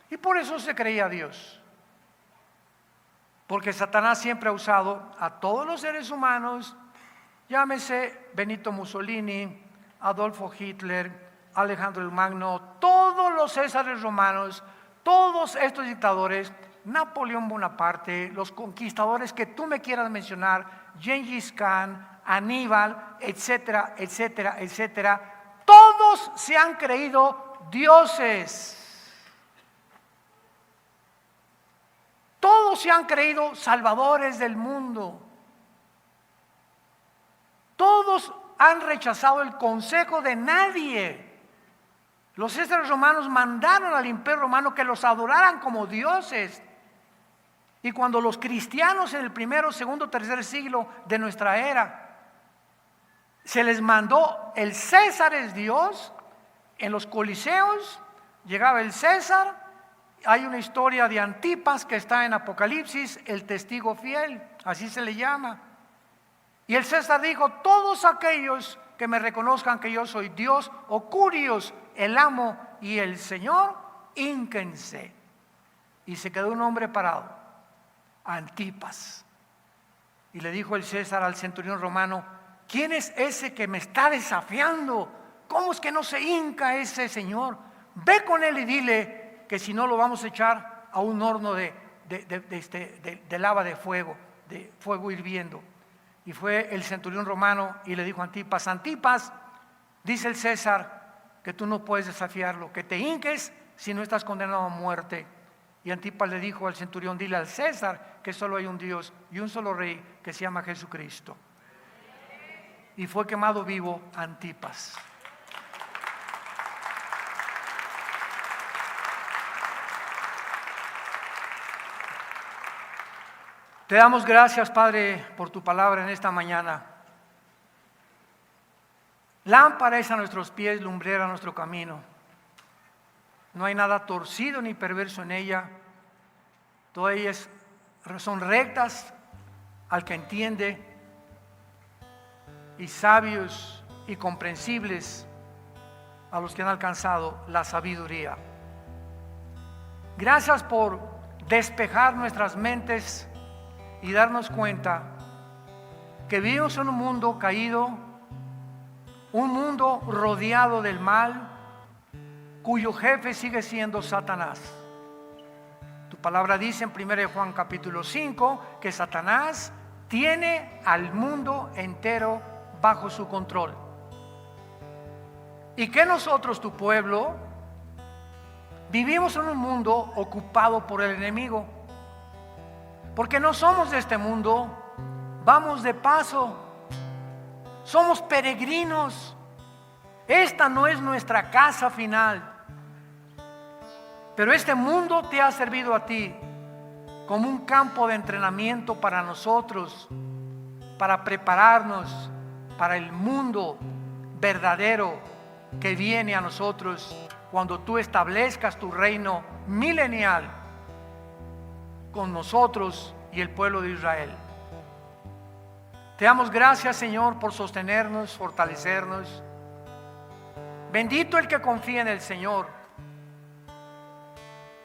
Y por eso se creía Dios. Porque Satanás siempre ha usado a todos los seres humanos, llámese Benito Mussolini, Adolfo Hitler, Alejandro el Magno, todos los Césares romanos, todos estos dictadores, Napoleón Bonaparte, los conquistadores que tú me quieras mencionar, Gengis Khan, Aníbal, etcétera, etcétera, etcétera, todos se han creído dioses. Todos se han creído salvadores del mundo. Todos han rechazado el consejo de nadie. Los césares romanos mandaron al imperio romano que los adoraran como dioses. Y cuando los cristianos en el primero, segundo, tercer siglo de nuestra era, se les mandó el César es Dios, en los coliseos llegaba el César. Hay una historia de Antipas que está en Apocalipsis, el testigo fiel, así se le llama. Y el César dijo, todos aquellos que me reconozcan que yo soy Dios, o Curios, el amo y el Señor, hínquense. Y se quedó un hombre parado, Antipas. Y le dijo el César al centurión romano, ¿quién es ese que me está desafiando? ¿Cómo es que no se hinca ese señor? Ve con él y dile que si no lo vamos a echar a un horno de lava de fuego hirviendo. Y fue el centurión romano y le dijo a Antipas, Antipas, dice el César que tú no puedes desafiarlo, que te hinques si no estás condenado a muerte. Y Antipas le dijo al centurión, dile al César que solo hay un Dios y un solo rey que se llama Jesucristo. Y fue quemado vivo Antipas. Te damos gracias, Padre, por tu palabra en esta mañana. Lámpara es a nuestros pies, lumbrera a nuestro camino. No hay nada torcido ni perverso en ella. Todas ellas son rectas al que entiende, y sabios y comprensibles a los que han alcanzado la sabiduría. Gracias por despejar nuestras mentes y darnos cuenta que vivimos en un mundo caído, un mundo rodeado del mal, cuyo jefe sigue siendo Satanás. Tu palabra dice en 1 Juan capítulo 5 que Satanás tiene al mundo entero bajo su control. Y que nosotros, tu pueblo, vivimos en un mundo ocupado por el enemigo. Porque no somos de este mundo, vamos de paso, somos peregrinos. Esta no es nuestra casa final. Pero este mundo te ha servido a ti como un campo de entrenamiento para nosotros, para prepararnos para el mundo verdadero que viene a nosotros cuando tú establezcas tu reino milenial con nosotros y el pueblo de Israel. Te damos gracias, Señor, por sostenernos, fortalecernos. Bendito el que confía en el Señor.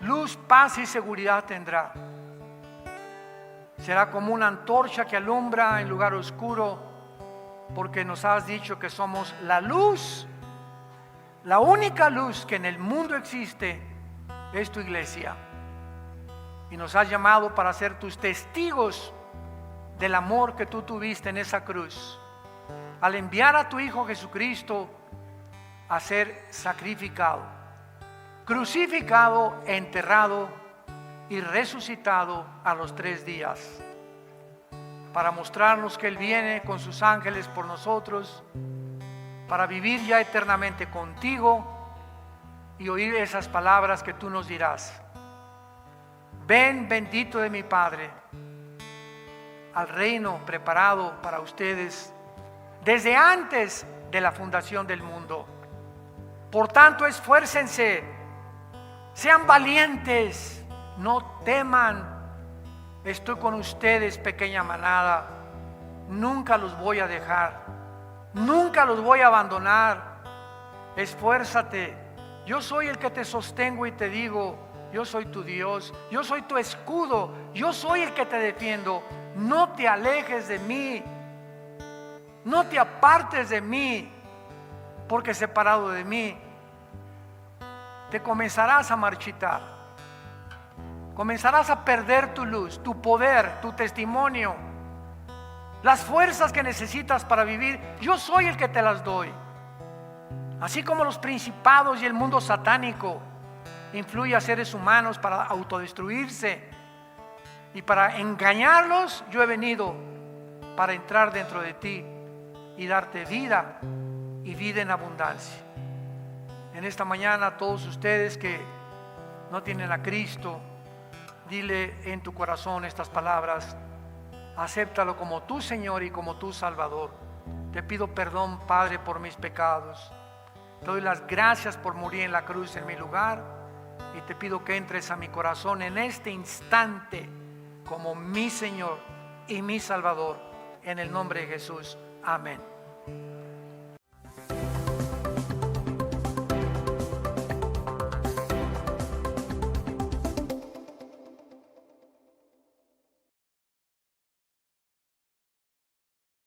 Luz, paz y seguridad tendrá. Será como una antorcha que alumbra en lugar oscuro, porque nos has dicho que somos la luz. La única luz que en el mundo existe es tu iglesia. Y nos has llamado para ser tus testigos del amor que tú tuviste en esa cruz, al enviar a tu Hijo Jesucristo a ser sacrificado, crucificado, enterrado y resucitado a los 3 días, para mostrarnos que Él viene con sus ángeles por nosotros, para vivir ya eternamente contigo y oír esas palabras que tú nos dirás. Ven, bendito de mi Padre, al reino preparado para ustedes desde antes de la fundación del mundo. Por tanto, esfuércense, sean valientes, no teman. Estoy con ustedes, pequeña manada. Nunca los voy a dejar, nunca los voy a abandonar. Esfuérzate. Yo soy el que te sostengo y te digo, yo soy tu Dios, yo soy tu escudo, yo soy el que te defiendo. No te alejes de mí, no te apartes de mí, porque separado de mí te comenzarás a marchitar, comenzarás a perder tu luz, tu poder, tu testimonio, las fuerzas que necesitas para vivir. Yo soy el que te las doy. Así como los principados y el mundo satánico influye a seres humanos para autodestruirse y para engañarlos, yo he venido para entrar dentro de ti y darte vida y vida en abundancia. En esta mañana, a todos ustedes que no tienen a Cristo, dile en tu corazón estas palabras. Acéptalo como tu Señor y como tu Salvador. Te pido perdón, Padre, por mis pecados. Te doy las gracias por morir en la cruz en mi lugar, y te pido que entres a mi corazón en este instante como mi Señor y mi Salvador, en el nombre de Jesús. Amén.